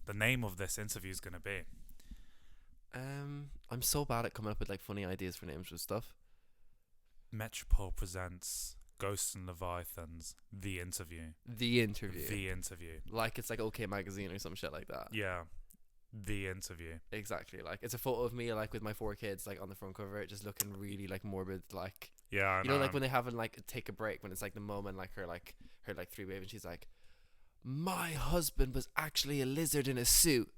the name of this interview is going to be? I'm so bad at coming up with like funny ideas for names for stuff. Metropole presents Ghosts and Leviathans, The Interview. The interview. The Interview. Like it's like OK Magazine or some shit like that. Yeah. The Interview. Exactly. Like it's a photo of me like with my 4 kids like on the front cover, just looking really like morbid, like Yeah, I you know like when they haven't like take a break, when it's like the moment like her 3 wave and she's like, my husband was actually a lizard in a suit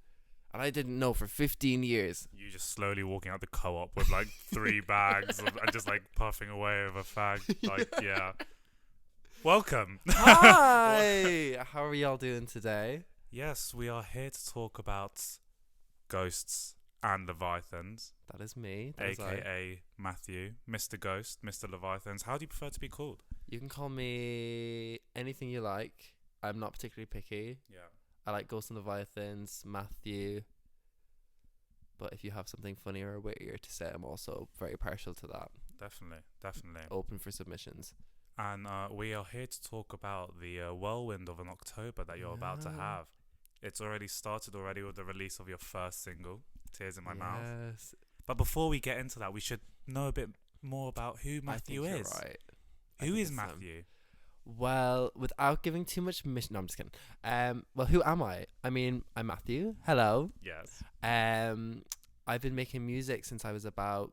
and I didn't know for 15 years. You just slowly walking out the co-op with like 3 bags and just like puffing away with a fag. Like, yeah. Welcome. Hi. How are y'all doing today? Yes, we are here to talk about Ghosts and Leviathans. That is me. That is AKA Matthew, Mr. Ghost, Mr. Leviathans. How do you prefer to be called? You can call me anything you like. I'm not particularly picky. Yeah. I like Ghosts and Leviathans, Matthew. But if you have something funnier or wittier to say, I'm also very partial to that. Definitely. Open for submissions. And we are here to talk about the whirlwind of an October that you're about to have. It's already started with the release of your first single, Tears in My Mouth. Yes. But before we get into that, we should know a bit more about who Matthew I think is. You're right. Who is Matthew? Well, without giving too much mission, no, I'm just kidding. Well, who am I? I mean, I'm Matthew. Hello. Yes. I've been making music since I was about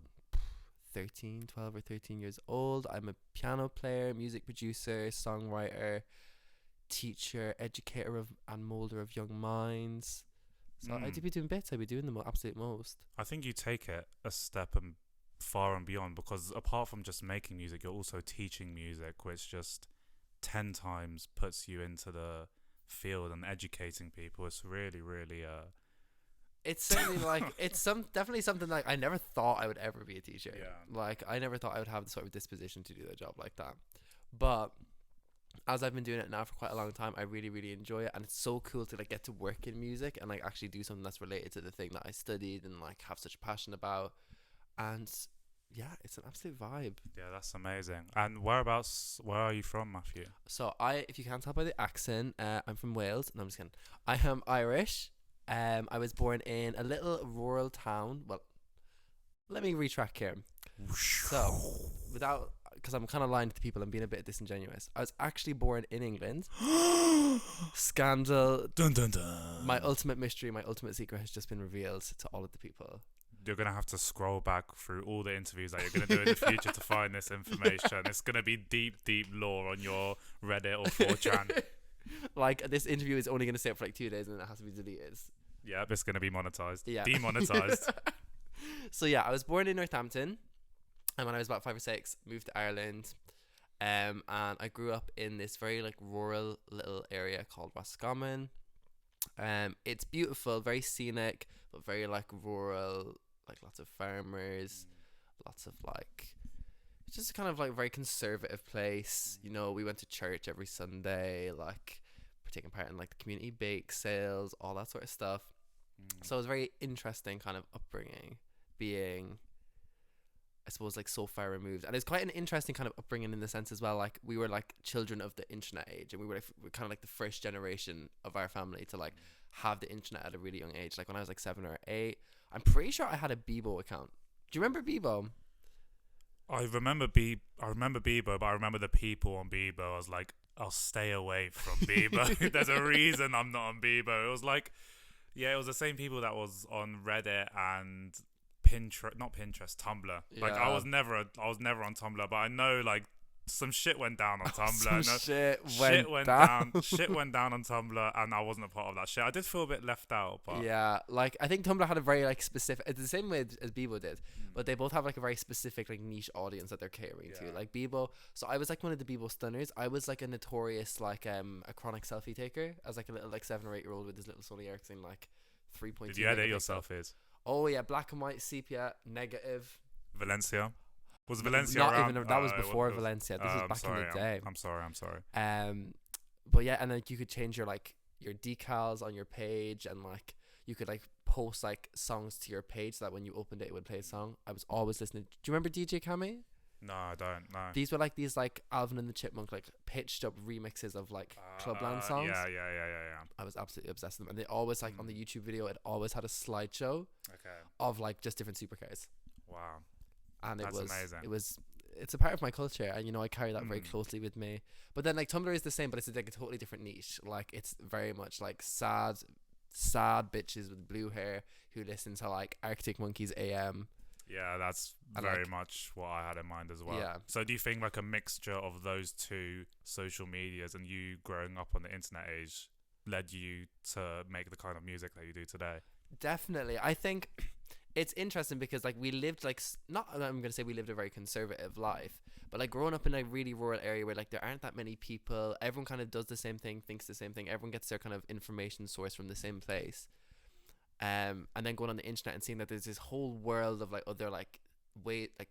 12 or 13 years old. I'm a piano player, music producer, songwriter, teacher, educator and moulder of young minds. So I do be doing bits. I be doing the absolute most. I think you take it a step and far and beyond, because apart from just making music, you're also teaching music, which just 10 times puts you into the field and educating people. It's really, really it's certainly like it's definitely something like I never thought I would ever be a teacher. Yeah. Like I never thought I would have the sort of disposition to do a job like that. But as I've been doing it now for quite a long time, I really, really enjoy it, and it's so cool to like get to work in music and like actually do something that's related to the thing that I studied and like have such a passion about. And yeah, it's an absolute vibe. Yeah, that's amazing. And where are you from, Matthew? So if you can't tell by the accent, I'm from Wales. No, I'm just kidding. I am Irish. I was born in a little rural town. Well, let me retrack here. So, because I'm kind of lying to people and being a bit disingenuous. I was actually born in England. Scandal. Dun dun dun. My ultimate mystery, my ultimate secret has just been revealed to all of the people. You're going to have to scroll back through all the interviews that you're going to do in the future to find this information. It's going to be deep, deep lore on your Reddit or 4chan. Like, this interview is only going to stay up for like 2 days and then it has to be deleted. Yeah, it's going to be monetized. Yeah. Demonetized. So, yeah, I was born in Northampton. And when I was about 5 or 6, moved to Ireland. And I grew up in this very, like, rural little area called Roscommon. It's beautiful, very scenic, but very, like, rural. Like lots of farmers, lots of like, it's just kind of like a very conservative place. You know, we went to church every Sunday, like taking part in like the community bake sales, all that sort of stuff. So it was a very interesting kind of upbringing, being, I suppose, like so far removed. And it's quite an interesting kind of upbringing in the sense as well. Like we were like children of the internet age, and we're kind of like the first generation of our family to like have the internet at a really young age. Like when I was like 7 or 8, I'm pretty sure I had a Bebo account. Do you remember Bebo? I remember Bebo, but I remember the people on Bebo. I was like, I'll stay away from Bebo. There's a reason I'm not on Bebo. It was like, yeah, it was the same people that was on Reddit and Pinterest, Tumblr. Yeah. Like I was never on Tumblr, but I know like some shit went down on Tumblr. Shit went down. Shit went down on Tumblr, and I wasn't a part of that shit. I did feel a bit left out, but yeah, like I think Tumblr had a very like specific. It's the same way as Bebo did, but they both have like a very specific like niche audience that they're catering to. Like Bebo, so I was like one of the Bebo stunners. I was like a notorious like a chronic selfie taker as like a little like 7 or 8 year old with his little Sony Ericsson like 3.2. Did you edit your selfies? Oh yeah, black and white, sepia, negative. Valencia. Was Valencia not around? Even that was before Valencia. This was back in the day. I'm sorry. But yeah, and like you could change your like your decals on your page, and like you could like post like songs to your page so that when you opened it would play a song. I was always listening. Do you remember DJ Kami? No, I don't. No. These were like these like Alvin and the Chipmunk like pitched up remixes of like Clubland songs. Yeah. I was absolutely obsessed with them, and they always like on the YouTube video it always had a slideshow Okay. of like just different supercars, Wow. and That's amazing. It's a part of my culture, and I carry that very Mm. closely with me. But then like Tumblr is the same, but it's like a totally different niche. Like it's very much like sad bitches with blue hair who listen to like Arctic Monkeys AM. Yeah, that's And, very like, much what I had in mind as well. Yeah. So do you think like a mixture of those two social medias and you growing up on the internet age led you to make the kind of music that you do today? Definitely. I think it's interesting because like we lived like not I'm gonna say we lived a very conservative life, but like growing up in a really rural area where like there aren't that many people, everyone kind of does the same thing, thinks the same thing, everyone gets their kind of information source from the same place. And then going on the internet and seeing that there's this whole world of like other like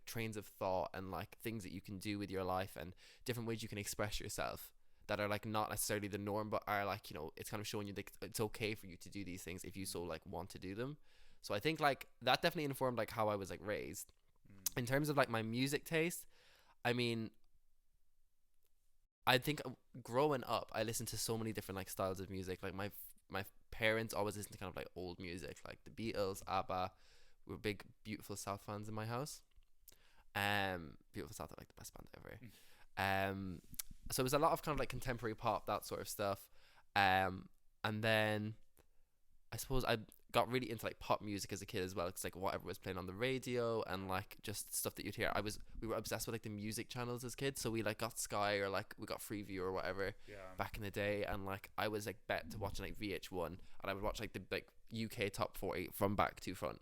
trains of thought and like things that you can do with your life and different ways you can express yourself that are like not necessarily the norm, but are like it's kind of showing you that it's okay for you to do these things if you so like want to do them. So I think like that definitely informed like how I was like raised. In terms of like my music taste, I mean, I think growing up I listened to so many different like styles of music. Like my parents always listened to kind of like old music, like the Beatles, ABBA. We were big Beautiful South fans in my house. Beautiful South are like the best band ever. So it was a lot of kind of like contemporary pop, that sort of stuff. And then I suppose I got really into like pop music as a kid as well, because like whatever was playing on the radio and like just stuff that you'd hear. We were obsessed with like the music channels as kids, so we like got Sky or like we got Freeview or whatever back in the day, and like I was like bet to watching like VH1, and I would watch like the like UK top 40 from back to front.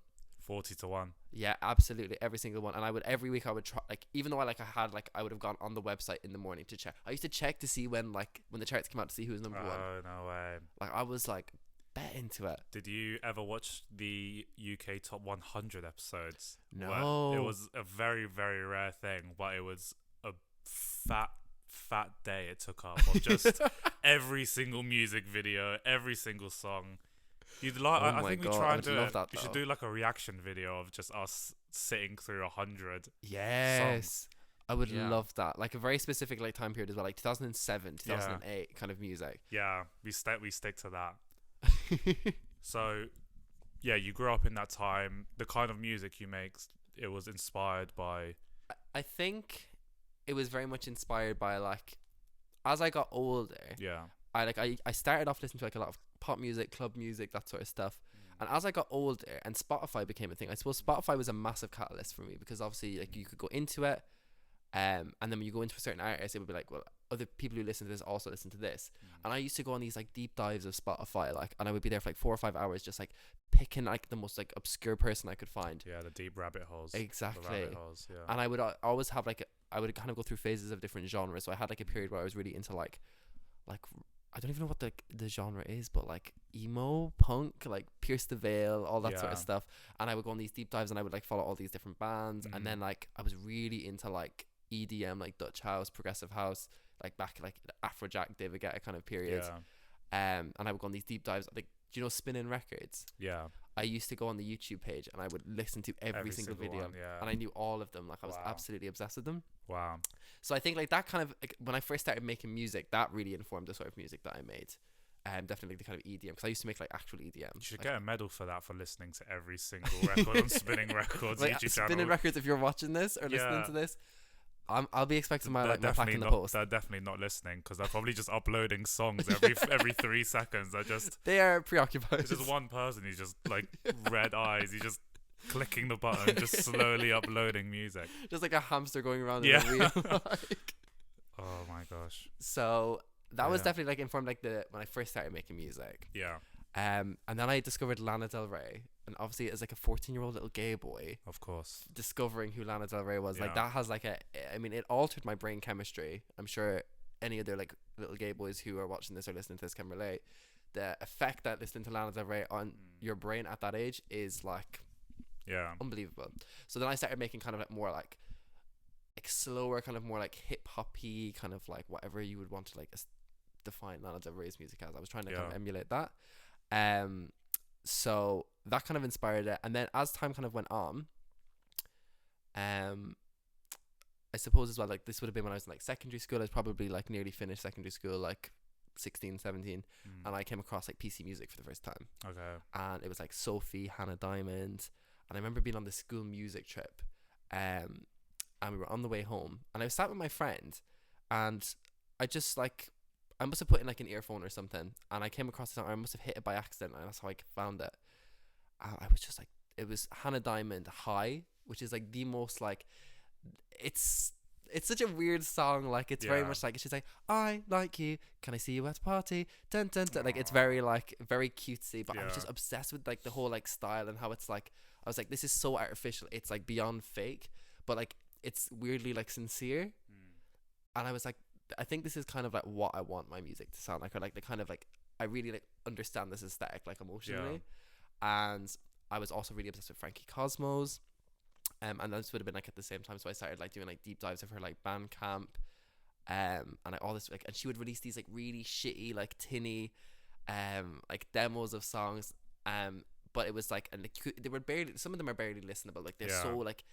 40-1. Yeah, absolutely, every single one. And I would every week I would try, like, even though I would have gone on the website in the morning to check. I used to check to see when the charts came out to see who was number one. Oh, no way. Like I was like bet into it. Did you ever watch the UK Top 100 episodes? No. It was a very, very rare thing, but it was a fat day it took up of just every single music video, every single song. You'd like? I think we try and do it. We should do like a reaction video of just us sitting through 100. Yes. Songs. I would love that. Like a very specific like time period as well, like 2007, 2008 kind of music. Yeah, we stick to that. So, yeah, you grew up in that time. The kind of music you make, it was inspired by. I think it was very much inspired by like, as I got older. Yeah. I started off listening to like a lot of pop music, club music, that sort of stuff. And as I got older and Spotify became a thing, I suppose Spotify was a massive catalyst for me, because obviously like you could go into it, and then when you go into a certain artist, it would be like, well, other people who listen to this also listen to this. And I used to go on these like deep dives of Spotify, like, and I would be there for like 4 or 5 hours just like picking like the most like obscure person I could find. Yeah, the deep rabbit holes. Exactly. The rabbit holes, yeah. And I would always have like I would kind of go through phases of different genres. So I had like a period where I was really into like I don't even know what the genre is, but like emo, punk, like Pierce the Veil, all that sort of stuff. And I would go on these deep dives and I would like follow all these different bands. And then like I was really into like EDM, like Dutch house, progressive house, like back like the Afrojack, David Guetta kind of period. Yeah. And I would go on these deep dives. Like, do you know Spinning Records? Yeah. I used to go on the YouTube page and I would listen to every single video one, yeah. and I knew all of them. Like I was absolutely obsessed with them. Wow. So I think like that kind of like, when I first started making music, that really informed the sort of music that I made. Definitely the kind of EDM, because I used to make like actual EDM. You should like, get a medal for that, for listening to every single record on Spinning Records like, YouTube Spinning channel. Records, if you're watching this or listening to this, I'll be expecting my plaque in the post. They're definitely not listening, because they're probably just uploading songs every 3 seconds. They are preoccupied. It's just one person who's just like red eyes. He's just clicking the button, just slowly uploading music. Just like a hamster going around in a wheel. Like. Oh my gosh. So that was definitely like informed like when I first started making music. Yeah. And then I discovered Lana Del Rey, and obviously as like a 14-year-old little gay boy, of course, discovering who Lana Del Rey was, like that has like it altered my brain chemistry. I'm sure any other like little gay boys who are watching this or listening to this can relate. The effect that listening to Lana Del Rey on your brain at that age is like unbelievable. So then I started making kind of like more like slower, kind of more like hip hoppy, kind of like whatever you would want to like define Lana Del Rey's music as. I was trying to kind of emulate that. So that kind of inspired it, and then as time kind of went on, I suppose as well, like this would have been when I was in like secondary school. I was probably like nearly finished secondary school, like 16, 17, and I came across like PC music for the first time. Okay. And it was like Sophie, Hannah Diamond, and I remember being on this school music trip, and we were on the way home, and I was sat with my friend, and I just like I must have put in like an earphone or something, and I came across the song. I must have hit it by accident, and that's how I found it. I was just like, it was Hannah Diamond High, which is like the most like, it's such a weird song. Like it's very much like she's like, I like you, can I see you at a party, dun dun dun. Like it's very like very cutesy, but I was just obsessed with like the whole like style and how it's like, I was like, this is so artificial, it's like beyond fake, but like it's weirdly like sincere. And I was like, I think this is kind of like what I want my music to sound like, or like the kind of like I really like understand this aesthetic like emotionally. And I was also really obsessed with Frankie Cosmos. And this would have been like at the same time, so I started like doing like deep dives of her like Bandcamp, and like all this like, and she would release these like really shitty like tinny, like demos of songs, but it was like, and they were barely, some of them are barely listenable, like they're so like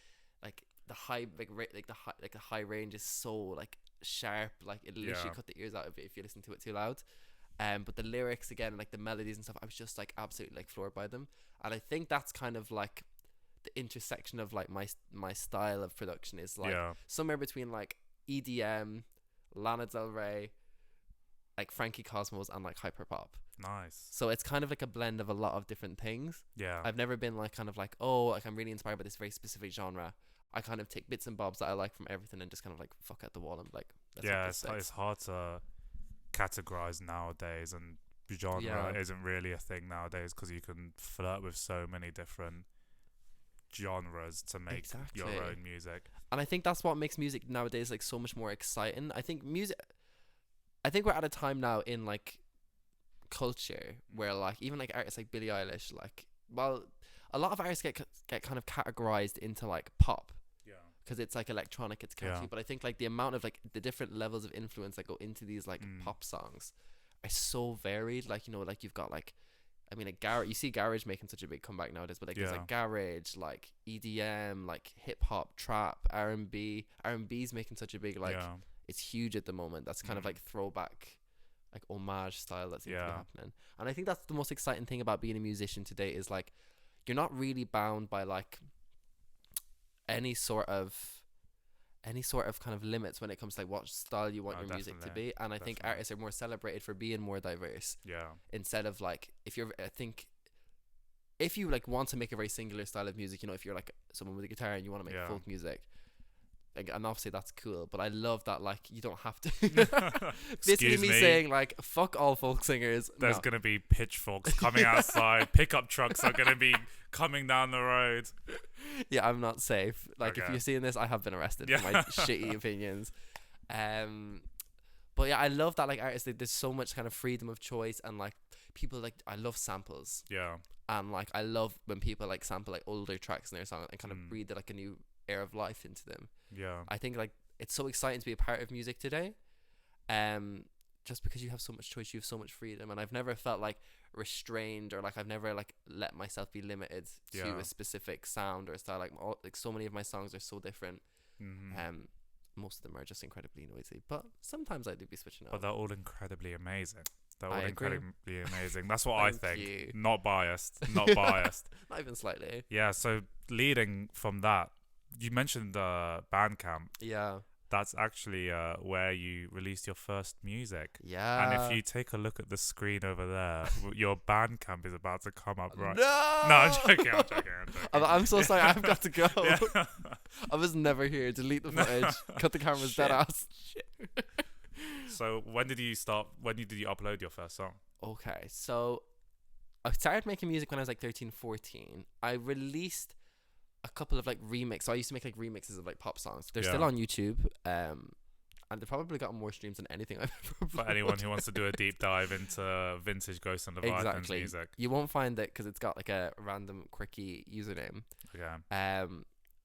the high like the high range is so like sharp, like it literally cut the ears out of it if you listen to it too loud. But the lyrics again, like the melodies and stuff, I was just like absolutely like floored by them, and I think that's kind of like the intersection of like my style of production is like somewhere between like EDM, Lana Del Rey, like Frankie Cosmos, and like hyperpop. Nice. So it's kind of like a blend of a lot of different things. I've never been like kind of like, oh, like I'm really inspired by this very specific genre. I kind of take bits and bobs that I like from everything and just kind of like fuck at the wall and like it's hard to categorize nowadays, and genre isn't really a thing nowadays because you can flirt with so many different genres to make your own music. And I think that's what makes music nowadays like so much more exciting. I think we're at a time now in like culture where like even like artists like Billie Eilish, like, well, a lot of artists get kind of categorized into like pop because it's like electronic, it's catchy, but I think like the amount of like the different levels of influence that go into these like pop songs are so varied. Like, you know, like you've got like, I mean, like garage, you see garage making such a big comeback nowadays, but like there's like garage, like EDM, like hip hop, trap, R&B's making such a big like it's huge at the moment. That's kind of like throwback, like homage style that's happening. And I think that's the most exciting thing about being a musician today is like you're not really bound by like any sort of kind of limits when it comes to like what style you want your music to be. And I think artists are more celebrated for being more diverse. Instead of like, if you like want to make a very singular style of music, you know, if you're like someone with a guitar and you want to make folk music, like, and obviously that's cool, but I love that like you don't have to basically me saying like fuck all folk singers. There's gonna be pitchforks coming outside. Pickup trucks are gonna be coming down the road. Yeah, I'm not safe. Like if you're seeing this, I have been arrested for my shitty opinions. But yeah, I love that like artists, like, there's so much kind of freedom of choice, and like people like, I love samples. And like I love when people like sample like older tracks in their song and kind of breathe like a new air of life into them. I think like it's so exciting to be a part of music today, just because you have so much choice, you have so much freedom, and I've never felt like restrained, or like I've never like let myself be limited to a specific sound or style. Like so many of my songs are so different. Most of them are just incredibly noisy, but sometimes I do be switching up. But they're all incredibly amazing. They're all incredibly amazing. That's what I think. Not biased. Not biased. Not even slightly. Yeah, so leading from that, you mentioned Bandcamp. That's actually where you released your first music. And if you take a look at the screen over there, your Bandcamp is about to come up right. No, I'm joking. I'm so sorry. I've got to go. I was never here. Delete the footage. Cut the cameras. Dead ass. So when did you upload your first song? Okay, so I started making music when I was like 13, 14. I released a couple of like remixes. So I used to make like remixes of like pop songs. They're still on YouTube, and they've probably got more streams than anything I've ever For anyone who wants to do a deep dive into vintage Ghost and Leviathans music. You won't find it because it's got like a random quirky username.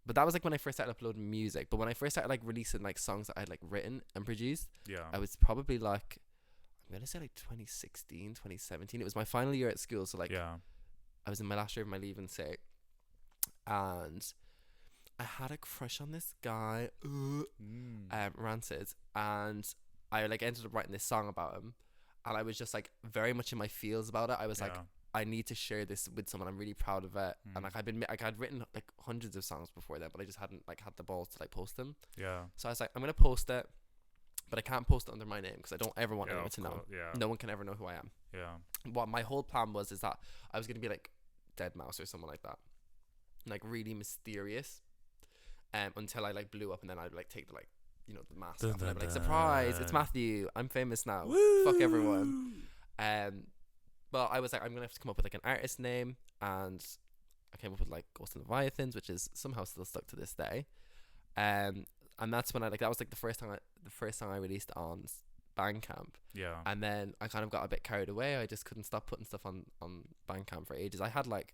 But that was like when I first started uploading music. But when I first started like releasing like songs that I had like written and produced, I was probably like, I'm gonna say like 2016, 2017. It was my final year at school, so like I was in my last year of my leaving cert. And I had a crush on this guy, Rancid, and I like ended up writing this song about him, and I was just like very much in my feels about it. I was like, I need to share this with someone. I'm really proud of it. And like I'd written like hundreds of songs before then, but I just hadn't like had the balls to like post them. Yeah. So I was like, I'm gonna post it, but I can't post it under my name because I don't ever want anyone to know. Yeah. No one can ever know who I am. Yeah. What my whole plan was is that I was gonna be like Dead Mouse or someone like that, like really mysterious, until I like blew up, and then I'd like take the like the mask off, and I'd be like, surprise, it's Matthew, I'm famous now. Woo! Fuck everyone. But I was like, I'm gonna have to come up with like an artist name, and I came up with like Ghost and Leviathans, which is somehow still stuck to this day. And that's when that was like the first song I released on Bandcamp. Yeah. And then I kind of got a bit carried away. I just couldn't stop putting stuff on Bandcamp for ages. I had like,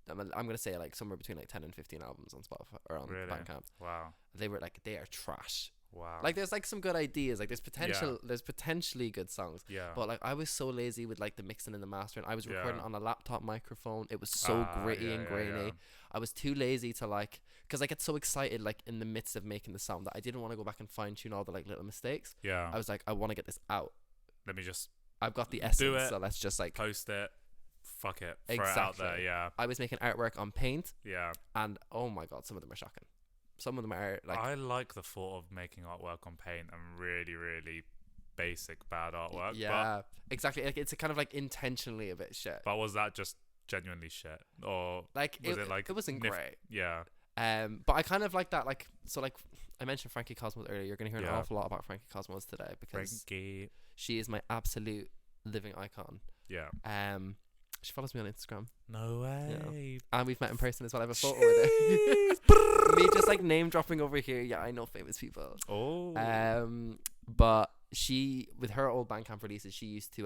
I'm gonna say like somewhere between like 10 and 15 albums on Spotify or on Bandcamp. Wow. They are trash. Wow. Like there's like some good ideas, like there's potentially good songs. Yeah. But like I was so lazy with like the mixing and the mastering. I was recording on a laptop microphone. It was so gritty and grainy. Yeah. I was too lazy to like, because I get so excited like in the midst of making the sound that I didn't want to go back and fine tune all the like little mistakes. Yeah. I was like, I want to get this out. I've got the essence, so let's just like post it. Fuck it. Throw exactly. it out there. Yeah. I was making artwork on Paint. Yeah. And oh my god, some of them are shocking. Some of them are like, I like the thought of making artwork on Paint and really, really basic bad artwork. Yeah, exactly. Like it's a kind of like intentionally a bit shit. But was that just genuinely shit, or like was it like it wasn't great? Yeah. But I kind of like that. Like so, like I mentioned Frankie Cosmos earlier. You're gonna hear an awful lot about Frankie Cosmos today because she is my absolute living icon. Yeah. She follows me on Instagram. No way. And we've met in person as well. I have a photo with her. Me just like name dropping over here. Yeah, I know famous people. Oh. But she, with her old Bandcamp releases, she used to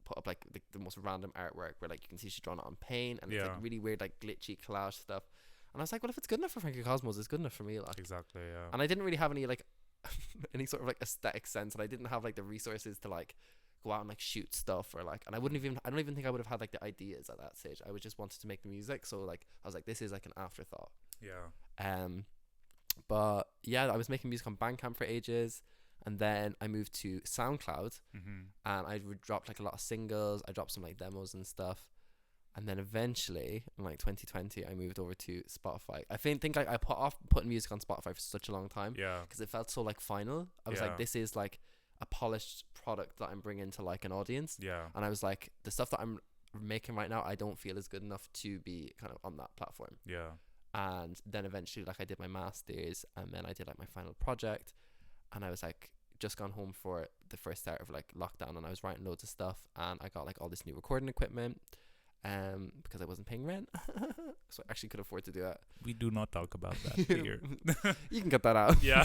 put up like the most random artwork where like you can see she's drawn it on Paint, and it's like really weird like glitchy collage stuff. And I was like, well, if it's good enough for Frankie Cosmos, it's good enough for me. Like exactly. Yeah. And I didn't really have any like any sort of like aesthetic sense, and I didn't have like the resources to like go out and like shoot stuff, or like, and I don't even think I would have had like the ideas at that stage. I would just wanted to make the music, so like I was like, this is like an afterthought. Yeah. But yeah, I was making music on Bandcamp for ages, and then I moved to SoundCloud, and I would drop like a lot of singles. I dropped some like demos and stuff, and then eventually in like 2020 I moved over to Spotify. I think like I put off putting music on Spotify for such a long time, because it felt so like final. I was like, this is like a polished product that I'm bringing to like an audience. Yeah. And I was like, the stuff that I'm making right now, I don't feel is good enough to be kind of on that platform. Yeah. And then eventually like I did my masters, and then I did like my final project, and I was like just gone home for the first start of like lockdown, and I was writing loads of stuff, and I got like all this new recording equipment because I wasn't paying rent. So I actually could afford to do it. We do not talk about that here. You can cut that out. Yeah.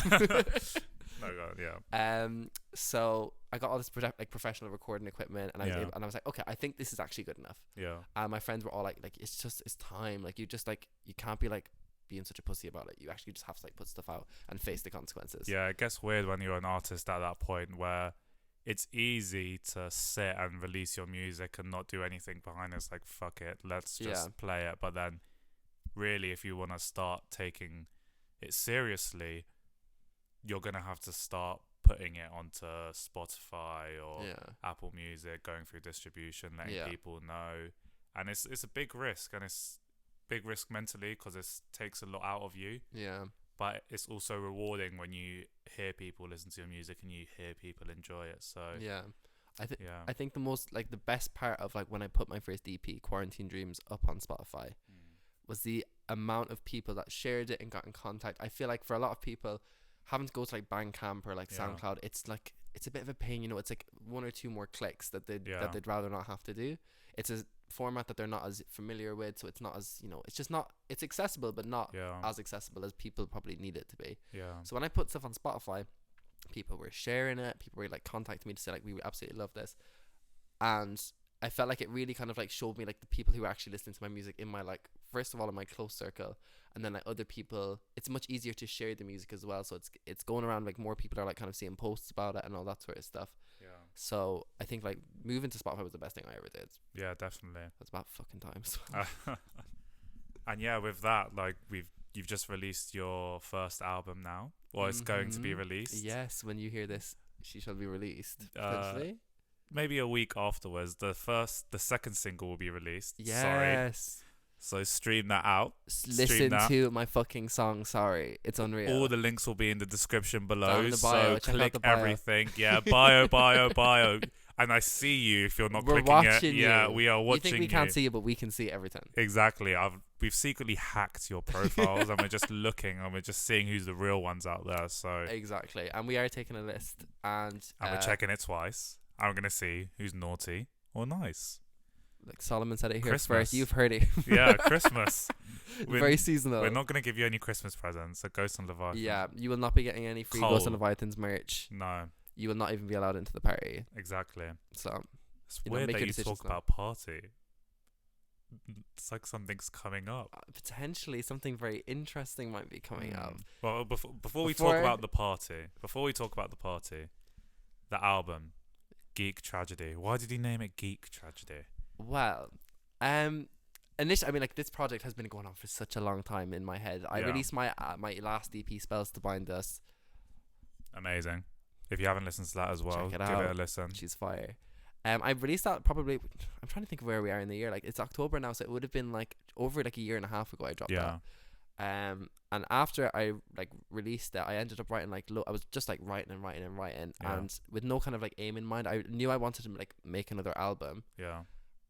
Oh god, yeah. So I got all this professional recording equipment, and I was like, okay, I think this is actually good enough. Yeah. And my friends were all like it's time. Like you can't be like being such a pussy about it. You actually just have to like put stuff out and face the consequences. Yeah, it gets weird when you're an artist at that point where it's easy to sit and release your music and not do anything behind it. It's like, fuck it, let's just play it. But then really, if you want to start taking it seriously, you're going to have to start putting it onto Spotify or Apple Music, going through distribution, letting people know. And it's a big risk, and it's big risk mentally because it takes a lot out of you. Yeah. But it's also rewarding when you hear people listen to your music and you hear people enjoy it. So I think the best part of like when I put my first EP, Quarantine Dreams, up on Spotify was the amount of people that shared it and got in contact. I feel like for a lot of people, having to go to like Bandcamp or like SoundCloud, it's like it's a bit of a pain. You know, it's like one or two more clicks that they'd rather not have to do. It's a format that they're not as familiar with, so it's not as, you know, it's just not, it's accessible but not as accessible as people probably need it to be. So when I put stuff on Spotify, people were sharing it, people were like contacting me to say like, we absolutely love this, and I felt like it really kind of like showed me like the people who were actually listening to my music in my like, first of all in my close circle, and then like other people. It's much easier to share the music as well, so it's going around, like more people are like kind of seeing posts about it and all that sort of stuff. So I think like moving to Spotify was the best thing I ever did. Yeah, definitely. That's about fucking time. And yeah, with that, like we've you've just released your first album now, or it's going to be released. Yes, when you hear this, she shall be released. Potentially. Maybe a week afterwards, the second single will be released. Yes. Sorry. So stream that out. Listen to my fucking song. Sorry, it's unreal. All the links will be in the description below. Down in the bio. So Check click out the bio. everything. Yeah, bio. And I see you if you're not We're clicking it. watching Yeah, you. we are watching you. You think we can't see you, but we can see everything. Exactly. We've secretly hacked your profiles and we're just looking and we're just seeing who's the real ones out there. So exactly. And we are taking a list and we're checking it twice. I'm gonna see who's naughty or nice. Like Soloman said it here Christmas. first. You've heard it. Yeah, Christmas. Very seasonal. We're not gonna give you any Christmas presents. So Ghost and Leviathans. Yeah, you will not be getting any free Ghost and Leviathans merch. No. You will not even be allowed into the party. Exactly. So it's weird that you talk about party. It's like something's coming up. Potentially something very interesting might be coming up. Well, before we talk about the party, the album, GEEK Tragedy. Why did he name it GEEK Tragedy? Well, initially, I mean, like, this project has been going on for such a long time in my head. I released my last EP, Spells to Bind Us. Amazing. If you haven't listened to that as well, give it a listen. She's fire. I released that probably, I'm trying to think of where we are in the year. Like, it's October now, so it would have been like over like a year and a half ago I dropped that. And after I like released it, I ended up writing like I was just like writing and with no kind of like aim in mind. I knew I wanted to like make another album.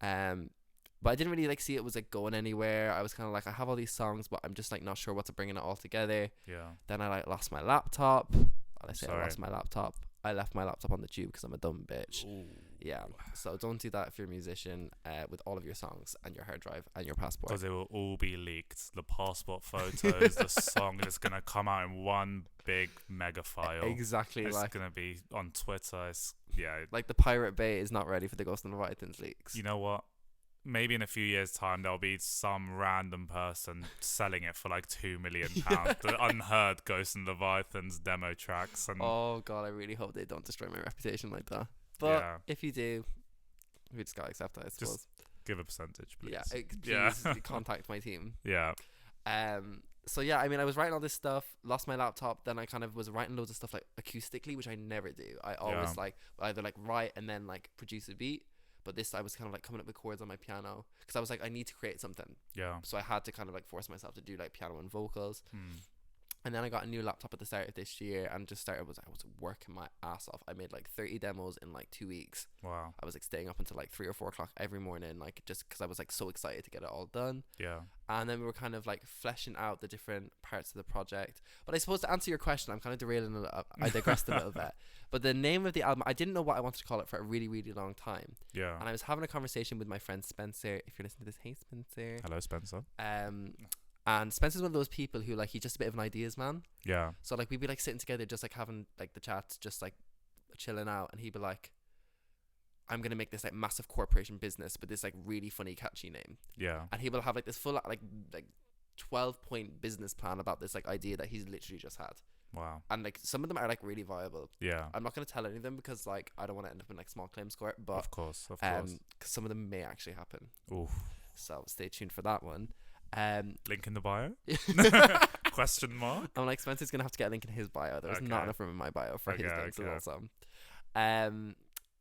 But I didn't really like see it was like going anywhere. I was kind of like, I have all these songs, but I'm just like not sure what to bring it all together. Then I like lost my laptop. I lost my laptop. I left my laptop on the tube because I'm a dumb bitch. Ooh. Yeah, so don't do that if you're a musician with all of your songs and your hard drive and your passport. Because it will all be leaked. The passport photos, the song is going to come out in one big mega file. Exactly. It's going to be on Twitter. Like the Pirate Bay is not ready for the Ghost and Leviathans leaks. You know what? Maybe in a few years' time, there'll be some random person selling it for like £2 million. The unheard Ghost and Leviathans demo tracks. And oh, God, I really hope they don't destroy my reputation like that. But if you do, we just gotta accept that, I suppose. Just give a percentage, please. Please contact my team. Yeah. So yeah, I mean, I was writing all this stuff, lost my laptop, then I kind of was writing loads of stuff like acoustically, which I never do. I always like either like write and then like produce a beat. But this, I was kind of like coming up with chords on my piano because I was like, I need to create something. Yeah. So I had to kind of like force myself to do like piano and vocals. And then I got a new laptop at the start of this year and just I was working my ass off. I made like 30 demos in like 2 weeks. Wow. I was like staying up until like 3 or 4 o'clock every morning, like just because I was like so excited to get it all done. Yeah. And then we were kind of like fleshing out the different parts of the project. But I suppose to answer your question, I'm kind of derailing I digressed a little bit. But the name of the album, I didn't know what I wanted to call it for a really, really long time. Yeah. And I was having a conversation with my friend Spencer. If you're listening to this, hey Spencer. Hello, Spencer. And Spencer's one of those people who like he's just a bit of an ideas man. Yeah. So like we'd be like sitting together, just like having like the chats, just like chilling out, and he'd be like, "I'm gonna make this like massive corporation business with this like really funny, catchy name." Yeah. And he will have like this full like 12-point business plan about this like idea that he's literally just had. Wow. And like some of them are like really viable. Yeah. I'm not gonna tell any of them because like I don't want to end up in like small claims court. But of course. Cause some of them may actually happen. Oof. So stay tuned for that one. Link in the bio? Question mark? I'm like, Spencer's gonna have to get a link in his bio. There's not enough room in my bio for his name, so that's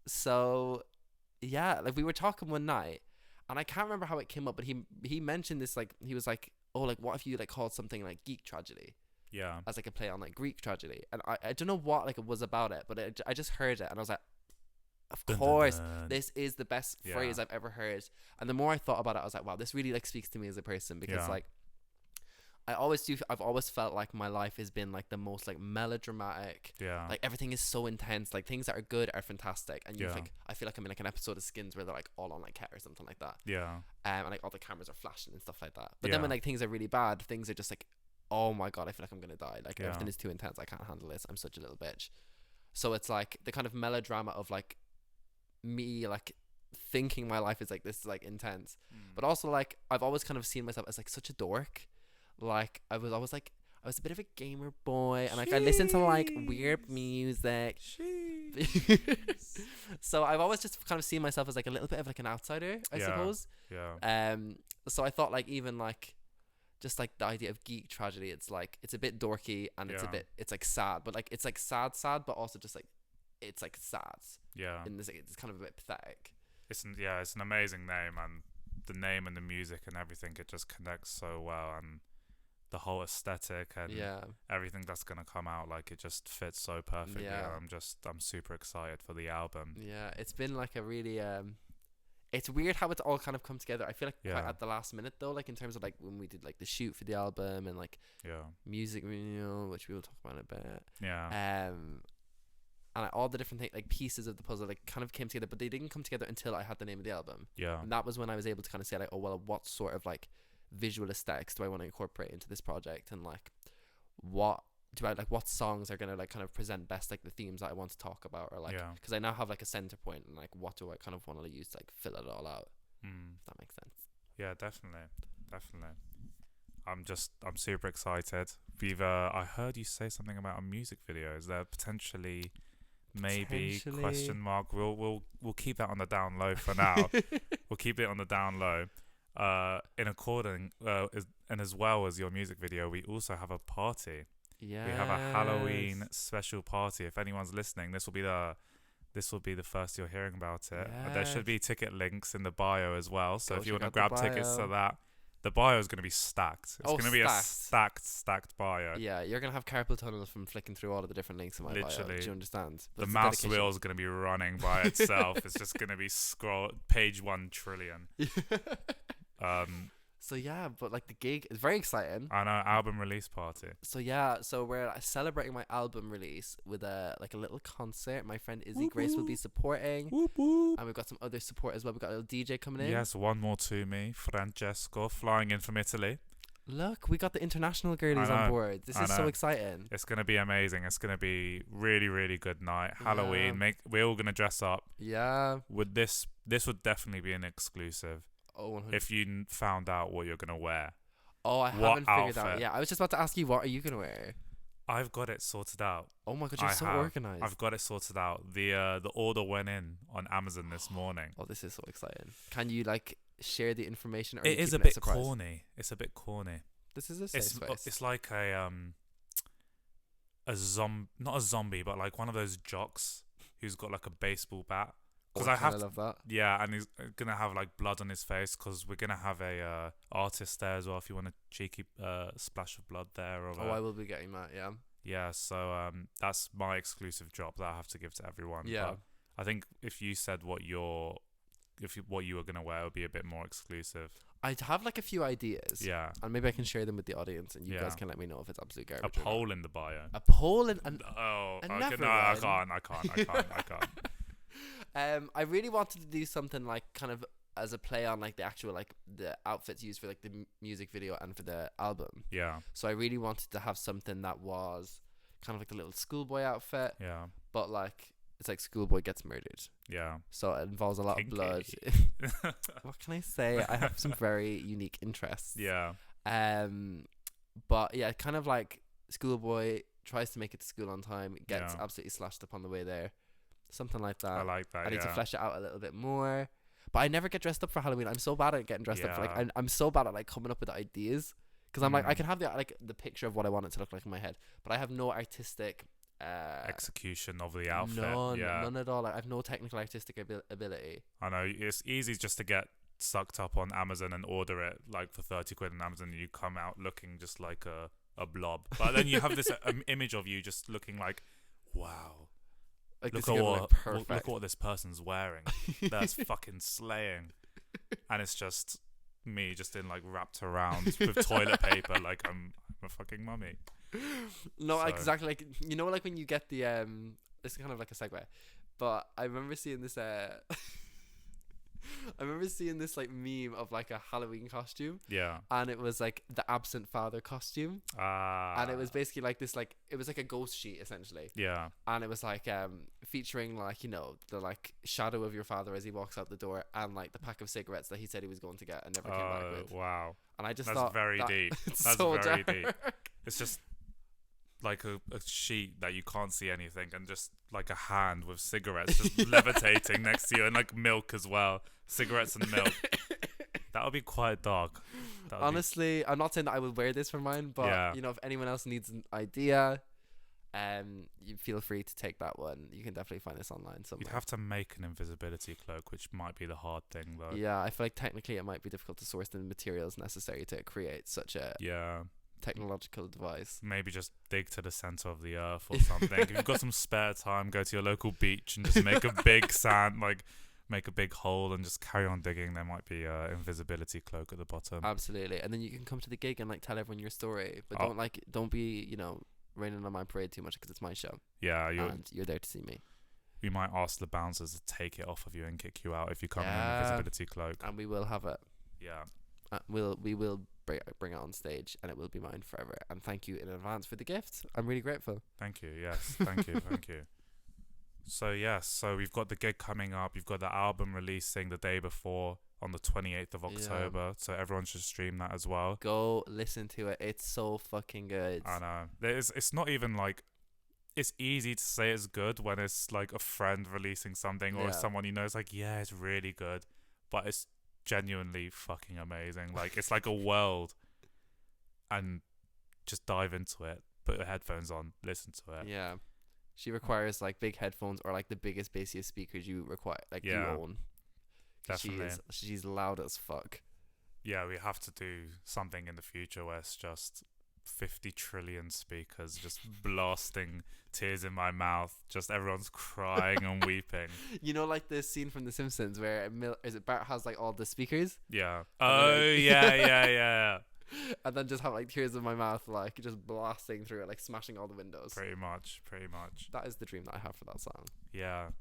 so yeah, like we were talking one night and I can't remember how it came up, but he mentioned this, like he was like, oh, like what if you like called something like GEEK Tragedy? Yeah. As like a play on like Greek tragedy. And I don't know what like it was about it, but I just heard it and I was like, of course, this is the best phrase I've ever heard. And the more I thought about it, I was like, wow, this really like speaks to me as a person, because like I've always felt like my life has been like the most like melodramatic. Yeah. Like everything is so intense. Like things that are good are fantastic. And you think, I feel like I'm in like an episode of Skins where they're like all on like cat or something like that. Yeah. And like all the cameras are flashing and stuff like that. But then when like things are really bad, things are just like, oh my God, I feel like I'm gonna die. Like everything is too intense. I can't handle this. I'm such a little bitch. So it's like the kind of melodrama of like me like thinking my life is like this is like intense, but also like I've always kind of seen myself as like such a dork. Like I was always like, I was a bit of a gamer boy, and like I listened to like weird music. So I've always just kind of seen myself as like a little bit of like an outsider, I suppose. So I thought like even like just like the idea of geek tragedy. It's like it's a bit dorky and it's like sad, but like it's like sad, but also just like it's like sad. Yeah. In this, it's kind of a bit pathetic. It's an amazing name, and the name and the music and everything, it just connects so well, and the whole aesthetic and everything that's gonna come out, like it just fits so perfectly. Yeah. I'm super excited for the album. Yeah, it's been like a really it's weird how it's all kind of come together. I feel like quite at the last minute though, like in terms of like when we did like the shoot for the album and like music video, which we will talk about in a bit. Yeah. And all the different like pieces of the puzzle like kind of came together, but they didn't come together until I had the name of the album. Yeah. And that was when I was able to kind of say like, oh well, what sort of like visual aesthetics do I want to incorporate into this project, and like what songs are gonna like kind of present best like the themes that I want to talk about, or like because I now have like a center point, and like what do I kind of want to use to like fill it all out. If that makes sense. Yeah, definitely. I'm super excited. I heard you say something about a music video. Is there potentially maybe question mark? We'll keep that on the down low for now. We'll keep it on the down low. And as well as your music video, we also have a party. Yeah. We have a Halloween special party. If anyone's listening, this will be the first you're hearing about it. Yes. There should be ticket links in the bio as well. So if you want to grab tickets to that, the bio is going to be stacked. It's going to be a stacked bio. Yeah, you're going to have carpal tunnel from flicking through all of the different links in my bio. Do you understand? The mouse wheel is going to be running by itself. It's just going to be page 1 trillion. So yeah, but like the gig is very exciting. I know, album release party. So yeah, so we're celebrating my album release with a little concert. My friend Izzy Grace will be supporting, and we've got some other support as well. We've got a little DJ coming in. Yes, one more to me, Francesco, flying in from Italy. Look, we got the international girlies on board. This is so exciting. It's gonna be amazing. It's gonna be really, really good night. Halloween. We're all gonna dress up. Yeah. This would definitely be an exclusive. Oh, 100%. If you found out what you're gonna wear. Oh, I haven't figured out. Yeah, I was just about to ask you, what are you gonna wear? I've got it sorted out. Oh my god, you're so organized. I've got it sorted out. The order went in on Amazon this morning. Oh, this is so exciting. Can you like share the information? Or it is a bit corny. It's a bit corny. This is a safe space. It's like a not a zombie, but like one of those jocks who's got like a baseball bat. Because I love that. Yeah, and he's gonna have like blood on his face because we're gonna have a artist there as well. If you want a cheeky splash of blood there, or I will be getting that. Yeah. Yeah, so that's my exclusive drop that I have to give to everyone. Yeah. But I think if you said what you were gonna wear, it would be a bit more exclusive. I'd have like a few ideas. Yeah. And maybe I can share them with the audience, and you guys can let me know if it's absolute garbage. A poll in the bio. A poll in I can't. I really wanted to do something like kind of as a play on like the actual like the outfits used for like the music video and for the album. Yeah. So I really wanted to have something that was kind of like a little schoolboy outfit. Yeah. But like it's like schoolboy gets murdered. Yeah. So it involves a lot of blood. What can I say? I have some very unique interests. Yeah. But yeah, kind of like schoolboy tries to make it to school on time, gets absolutely slashed up on the way there. Something like that. I like that. I need to flesh it out a little bit more. But I never get dressed up for Halloween. I'm so bad at getting dressed up. For, like I'm so bad at like coming up with ideas, because I'm like I can have the picture of what I want it to look like in my head, but I have no artistic execution of the outfit. None at all. Like, I have no technical artistic ability. I know it's easy just to get sucked up on Amazon and order it like for 30 quid on Amazon, and you come out looking just like a blob. But then you have this image of you just looking like, wow. Like look at what this person's wearing. That's fucking slaying. And it's just me just in like wrapped around with toilet paper like I'm a fucking mummy. No, so. Exactly. Like, you know, like when you get the this is kind of like a segue, but I remember seeing this like meme of like a Halloween costume. Yeah. And it was like the absent father costume. And it was basically like this, like, it was like a ghost sheet essentially. Yeah. And it was like featuring like, you know, the like shadow of your father as he walks out the door, and like the pack of cigarettes that he said he was going to get and never came back with. Wow. And I just Thought very deep. That's so very dark. deep. It's just like a sheet that you can't see anything, and just like a hand with cigarettes just levitating next to you, and like milk as well. Cigarettes and milk. That would be quite dark. That would Honestly, I'm not saying that I would wear this for mine, but Yeah. you know, if anyone else needs an idea, you feel free to take that one. You can definitely find this online You'd somewhere. have to make an invisibility cloak, which might be the hard thing, though. Yeah, I feel like technically it might be difficult to source the materials necessary to create such a Yeah. technological device. Maybe just dig to the center of the earth or something. If you've got some spare time, go to your local beach and just make a big make a big hole and just carry on digging. There might be a invisibility cloak at the bottom. Absolutely. And then you can come to the gig and like tell everyone your story, but Oh. don't be, you know, raining on my parade too much because it's my show Yeah, and you're there to see me. we might ask the bouncers to take it off of you and kick you out if you come in an Yeah. invisibility cloak. And we will have it. Yeah. We will bring it on stage and it will be mine forever. And thank you in advance for the gift. I'm really grateful. Thank you. Yes. Thank you. Thank you. So yes, so we've got the gig coming up. You've got the album releasing the day before on the 28th of October. So everyone should stream that as well. Go listen to it. It's so fucking good. I know. It's not even like, it's easy to say it's good when it's like a friend releasing something or Yeah. someone you know is like, yeah, it's really good, but it's genuinely fucking amazing. Like, it's like a world, and just dive into it. Put your headphones on, listen to it. Yeah. She requires like big headphones or like the biggest, bassiest speakers you require, like you Yeah. own. 'Cause Definitely. She's loud as fuck. Yeah, we have to do something in the future where it's just 50 trillion speakers just blasting tears in my mouth. Just everyone's crying and weeping. You know, like the scene from The Simpsons where Bart has like all the speakers Yeah. And Oh, then yeah. and then just have like tears in my mouth, like just blasting through it, like smashing all the windows. Pretty much. That is the dream that I have for that song. Yeah.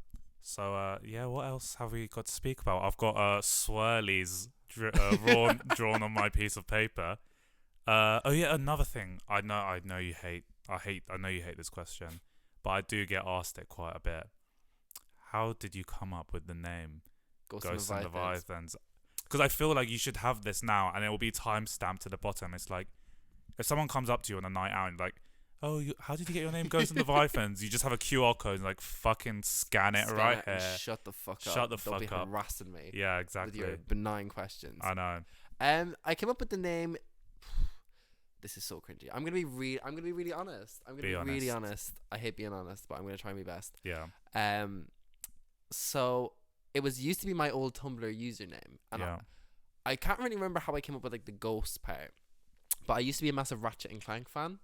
So, yeah, what else have we got to speak about? I've got swirlies drawn on my piece of paper. Oh yeah, another thing. I know you hate this question, but I do get asked it quite a bit. How did you come up with the name Ghosts and Leviathans? Because I feel like you should have this now, and it will be time stamped to the bottom. It's like, if someone comes up to you on a night out and like, oh, how did you get your name Ghosts and Leviathans? You just have a QR code and like fucking scan it right and here. shut the fuck up. Shut the Don't be fuck up. harassing me Yeah, with exactly. your benign questions. I know. I came up with the name. This is so cringy. I'm gonna be really honest. I'm gonna be really honest. I hate being honest, but I'm gonna try my best. Yeah. So it used to be my old Tumblr username, and Yeah. I can't really remember how I came up with like the ghost part, but I used to be a massive Ratchet and Clank fan,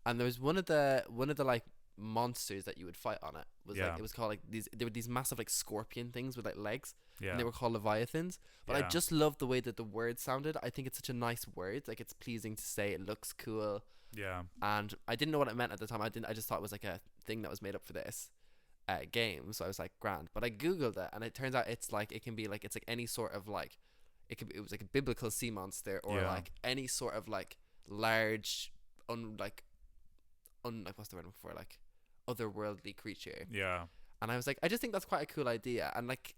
and there was one of the like monsters that you would fight on it was Yeah. like, it was called like there were these massive like scorpion things with like legs, Yeah. and they were called Leviathans. But I Yeah. just love the way that the word sounded. I think it's such a nice word. Like, it's pleasing to say. It looks cool. Yeah. And I didn't know what it meant at the time. I just thought it was like a thing that was made up for this game. So I was like, grand. But I googled it, and it turns out it's like, it can be like, it's like any sort of like, it was like a biblical sea monster, or Yeah. like any sort of like large like what's the word I'm looking for, like otherworldly creature. Yeah. And I was like, I just think that's quite a cool idea. And like,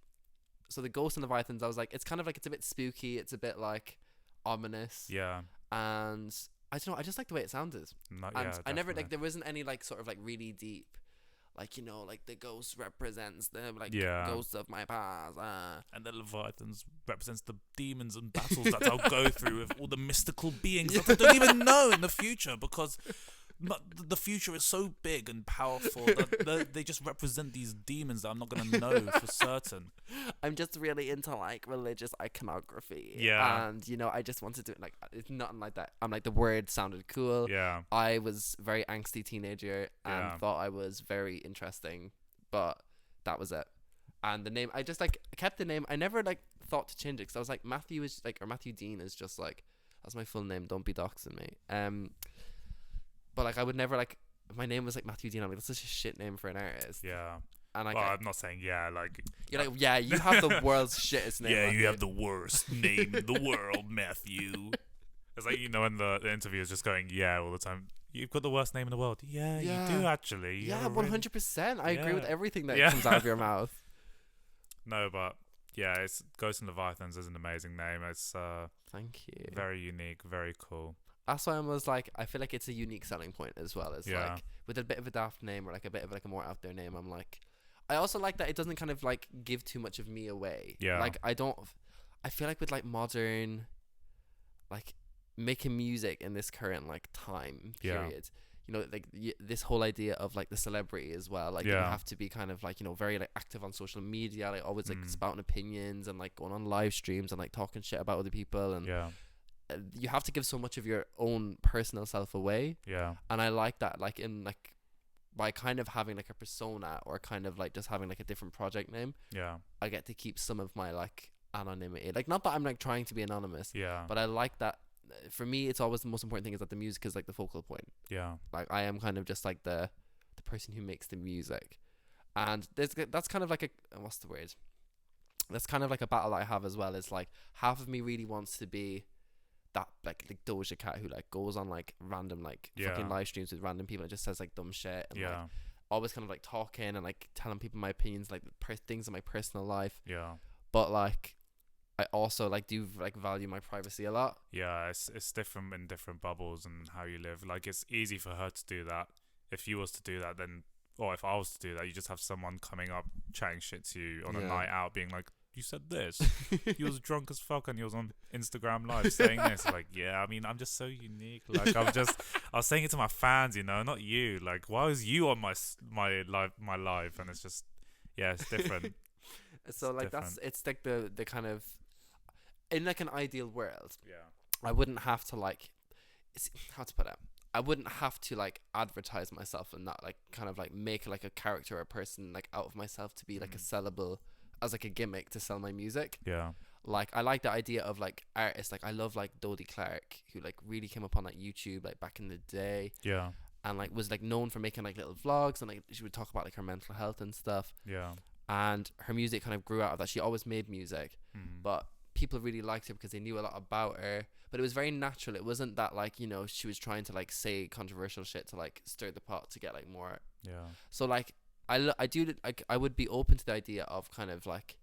so the Ghosts and Leviathans, I was like, it's kind of like, it's a bit spooky, it's a bit like ominous. Yeah. And I don't know, I just like the way it sounded. No, And yeah, I never, like, definitely. there wasn't any like sort of like really deep, like, you know, like the ghost represents the like Yeah. ghosts of my past. And the Leviathans represents the demons and battles that I'll go through with all the mystical beings that I don't even know in the future, because the future is so big and powerful that they just represent these demons that I'm not going to know for certain. I'm just really into like religious iconography. Yeah. And, you know, I just wanted to, like, it's nothing like that. I'm like, the word sounded cool. Yeah. I was a very angsty teenager and Yeah. thought I was very interesting, but that was it. And the name, I just like kept the name. I never like thought to change it because I was like, Matthew is like, or Matthew Dean is just like, that's my full name. Don't be doxing me. But like, I would never like, if my name was like Matthew Dean, I'm like, that's such a shit name for an artist. Yeah. And like, Well, I'm not saying like. you're like, yeah, you have the world's shittest name. Yeah, Matthew. you have the worst name in the world, Matthew. It's like, you know, when the interview is just going, yeah, all the time. You've got the worst name in the world. Yeah, Yeah. you do actually. You Yeah, have a really- 100%. I agree with Yeah. everything that Yeah. comes out of your mouth. No, but yeah, it's Ghosts and Leviathans is an amazing name. It's Thank you. very unique, very cool. That's why I was like, I feel like it's a unique selling point as well. It's Yeah. like with a bit of a daft name or like a bit of like a more out there name. I'm like, I also like that it doesn't kind of like give too much of me away. Yeah. Like I feel like with like modern, like making music in this current like time Yeah. period, you know, like this whole idea of like the celebrity as well, like you Yeah. have to be kind of like, you know, very like active on social media, like always like Mm. spouting opinions and like going on live streams and like talking shit about other people, and Yeah. you have to give so much of your own personal self away. Yeah. And I like that, like in like by kind of having like a persona or kind of like just having like a different project name, Yeah. I get to keep some of my like anonymity. Like not that I'm like trying to be anonymous, Yeah. but I like that. For me, it's always the most important thing is that the music is like the focal point. Yeah. Like I am kind of just like the person who makes the music, and that's kind of like a what's the word? That's kind of like a battle I have as well. Is like half of me really wants to be that like Doja Cat who like goes on like random like fucking live streams with random people and just says like dumb shit and like always kind of like talking and like telling people my opinions, like things in my personal life. Yeah. But like I also like do like value my privacy a lot. Yeah, it's different in different bubbles and how you live. Like it's easy for her to do that. If you was to do that, then, or if I was to do that, you just have someone coming up chatting shit to you on a night out, being like, "You said this. You was drunk as fuck, and you was on Instagram Live saying this." Like, yeah, I mean, I'm just so unique. Like, I was saying it to my fans, you know, not you. Like, why was you on my live? And it's just, yeah, it's different. So like different. It's like the kind of, in like an ideal world, yeah, I wouldn't have to like, how to put it, I wouldn't have to like advertise myself and not like kind of like make like a character or a person like out of myself to be like a sellable, as like a gimmick to sell my music. Yeah. Like I like the idea of like artists, like I love like Dodie Clark, who like really came up on like YouTube like back in the day. Yeah. And like was like known for making like little vlogs, and like she would talk about like her mental health and stuff. Yeah. And her music kind of grew out of that. She always made music, but people really liked her because they knew a lot about her. But it was very natural. It wasn't that like, you know, she was trying to like say controversial shit to like stir the pot to get like more. Yeah. So like I would be open to the idea of kind of like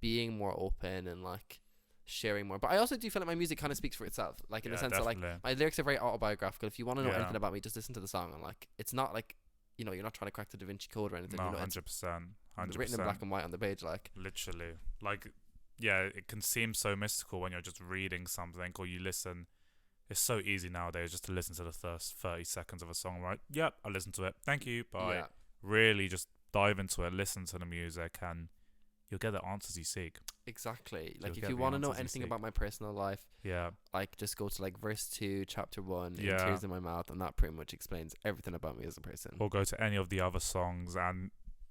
being more open and like sharing more. But I also do feel like my music kind of speaks for itself. Like in the sense definitely. that like my lyrics are very autobiographical. If you want to know anything about me, just listen to the song. And like it's not like, you know, you're not trying to crack the Da Vinci Code or anything. No, you know, 100%. 100%. Written in black and white on the page, like. Literally. Like, yeah, it can seem so mystical when you're just reading something or you listen. It's so easy nowadays just to listen to the first 30 seconds of a song, right? Yep, I listened to it. Thank you. Bye. Yeah. Really just dive into it, listen to the music, and you'll get the answers you seek. Exactly. Like if you want to know anything about my personal life, like just go to like verse 2, chapter 1, Tears in My Mouth, and that pretty much explains everything about me as a person. Or go to any of the other songs, and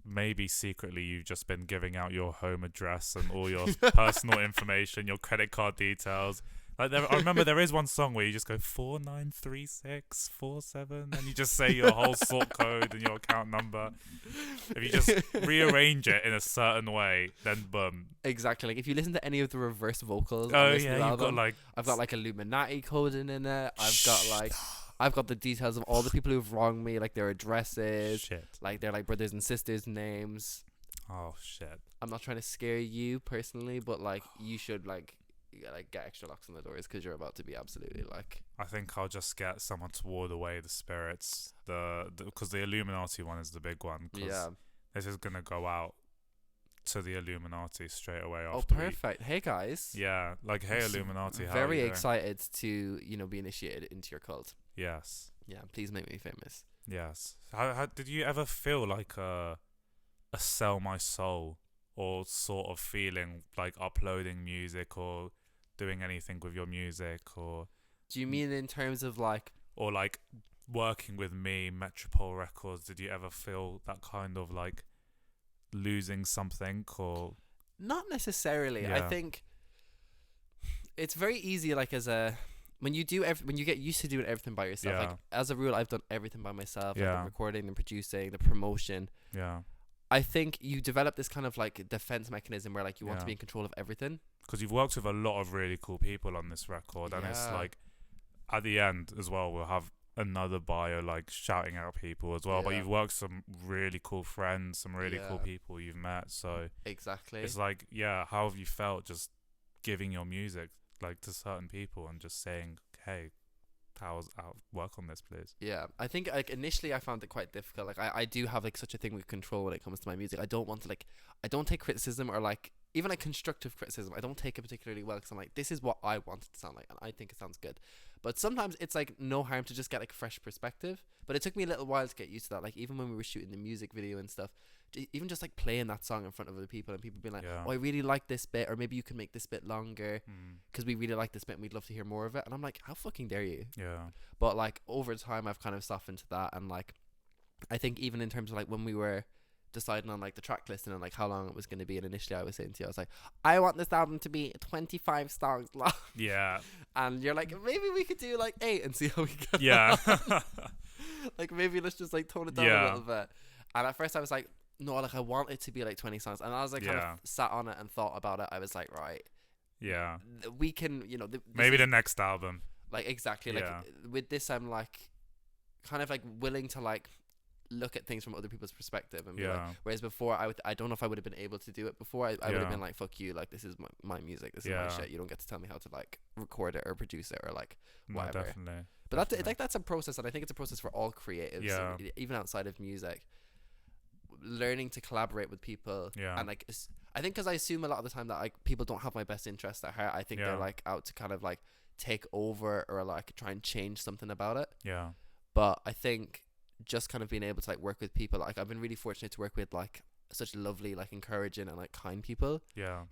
maybe secretly you've just been giving out your home address and all your personal information, your credit card details. Like I remember there is one song where you just go 493647 and you just say your whole sort code and your account number. If you just rearrange it in a certain way, then boom. Exactly. Like if you listen to any of the reverse vocals, you've got like I've got like Illuminati coding in it. I've got the details of all the people who've wronged me, like their addresses, like their like brothers and sisters' names. Oh shit. I'm not trying to scare you personally, but like you should like get extra locks on the doors because you're about to be absolutely like. I think I'll just get someone to ward away the spirits, because the Illuminati one is the big one. Yeah, this is gonna go out to the Illuminati straight away after. Oh, perfect! Hey guys. Yeah, like hey Illuminati. How very excited to be initiated into your cult. Yes. Yeah, please make me famous. Yes. How did you ever feel like a sell my soul or sort of feeling like uploading music or doing anything with your music? Or do you mean in terms of like, or like working with me, Metropole Records? Did you ever feel that kind of like losing something? Or not necessarily. I think it's very easy, like when you get used to doing everything by yourself, like as a rule I've done everything by myself, like the recording, the producing, the promotion. I think you develop this kind of like defense mechanism where like you want to be in control of everything. Because you've worked with a lot of really cool people on this record, and it's like at the end as well we'll have another bio like shouting out people as well. But you've worked with some really cool friends, some really cool people you've met. So exactly, it's like how have you felt just giving your music like to certain people and just saying, hey, I'll work on this, please? Yeah, I think like initially I found it quite difficult. Like I do have like such a thing with control when it comes to my music. I don't want to I don't take criticism or like even like constructive criticism, I don't take it particularly well because I'm like, this is what I want it to sound like, and I think it sounds good. But sometimes it's like no harm to just get like a fresh perspective. But it took me a little while to get used to that. Like even when we were shooting the music video and stuff, even just like playing that song in front of other people and people being like, oh, I really like this bit, or maybe you can make this bit longer because we really like this bit and we'd love to hear more of it. And I'm like, how fucking dare you? Yeah. But like over time, I've kind of softened to that, and like I think even in terms of like when we were deciding on like the track listing and like how long it was going to be, and initially I was saying to you, I was like, I want this album to be 25 songs long. Yeah. And you're like, maybe we could do like 8 and see how we get. Yeah. Like maybe let's just like tone it down a little bit. And at first I was like, no, like I want it to be like 20 songs. And I was like kind of sat on it and thought about it. I was like, right, yeah, we can, you know, maybe the next album. Like exactly, like with this I'm like kind of like willing to like look at things from other people's perspective and be like, whereas before I don't know if I would have been able to do it before. I would have been like, fuck you, like this is my music, this is my shit, you don't get to tell me how to like record it or produce it or like whatever. Definitely. But that's like that's a process, and I think it's a process for all creatives, even outside of music, learning to collaborate with people. And like I think because I assume a lot of the time that like people don't have my best interest at heart. I think they're like out to kind of like take over or like try and change something about it. But I think just kind of being able to like work with people, like I've been really fortunate to work with like such lovely, like encouraging and like kind people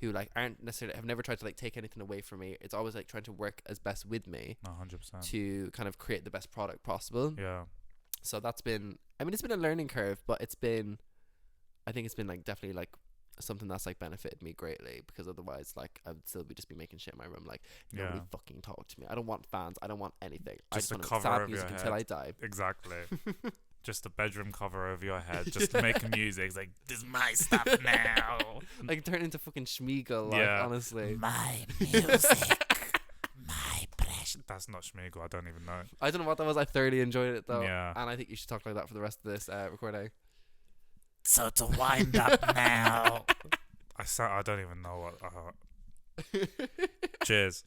who like aren't necessarily, have never tried to like take anything away from me. It's always like trying to work as best with me 100% to kind of create the best product possible. So that's been, I mean, it's been a learning curve, but it's been, I think it's been like definitely like something that's like benefited me greatly, because otherwise like I would still be just be making shit in my room, like nobody fucking talk to me. I don't want fans, I don't want anything. Just I just a want cover sad over music your until head. I die. Exactly. Just a bedroom cover over your head, just making music. It's like, this is my stuff now. Like turn into fucking Schmeagol, like honestly. My music. My precious. That's not Schmeagol, I don't even know. I don't know what that was. I thoroughly enjoyed it though. Yeah. And I think you should talk like that for the rest of this recording. So to wind up now. I don't even know what. Cheers.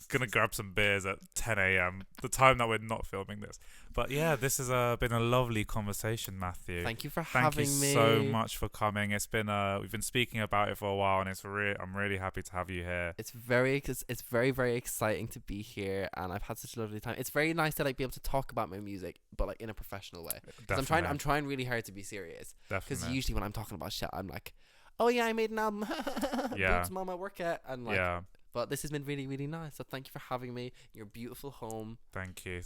Gonna grab some beers at 10 a.m. the time that we're not filming this. But yeah, this has been a lovely conversation, Matthew. Thank you for having me. Thank you so much for coming. It's been we've been speaking about it for a while, and I'm really happy to have you here. It's very very exciting to be here, and I've had such a lovely time. It's very nice to like be able to talk about my music, but like in a professional way. I'm trying really hard to be serious. Because usually when I'm talking about shit, I'm like, oh yeah, I made an album. Doing some of my work at, and like, but this has been really, really nice. So thank you for having me. Your beautiful home. Thank you.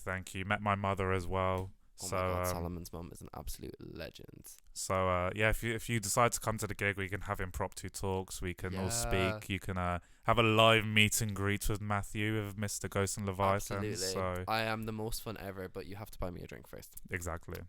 Met my mother as well. Oh my God, Soloman's mum is an absolute legend. So yeah, if you decide to come to the gig, we can have impromptu talks. We can all speak. You can have a live meet and greet with Matthew, with Mr. Ghost and Leviathans. Absolutely. So I am the most fun ever, but you have to buy me a drink first. Exactly.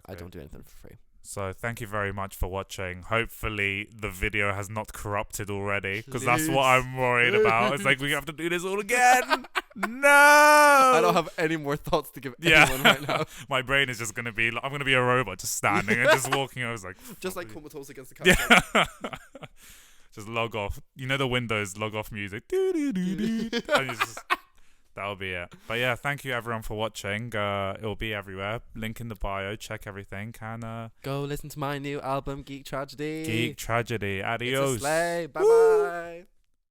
I don't do anything for free. So thank you very much for watching. Hopefully the video has not corrupted already, because that's what I'm worried about. It's like we have to do this all again. No, I don't have any more thoughts to give anyone right now. My brain is just gonna be like, I'm gonna be a robot just standing and just walking. I was like, just like comatose against the couch. Just log off. You know the Windows log off music. And it's just, that'll be it. But yeah, thank you everyone for watching. It'll be everywhere. Link in the bio. Check everything. Go listen to my new album, Geek Tragedy. Geek Tragedy. Adios. It's a slay. Bye bye.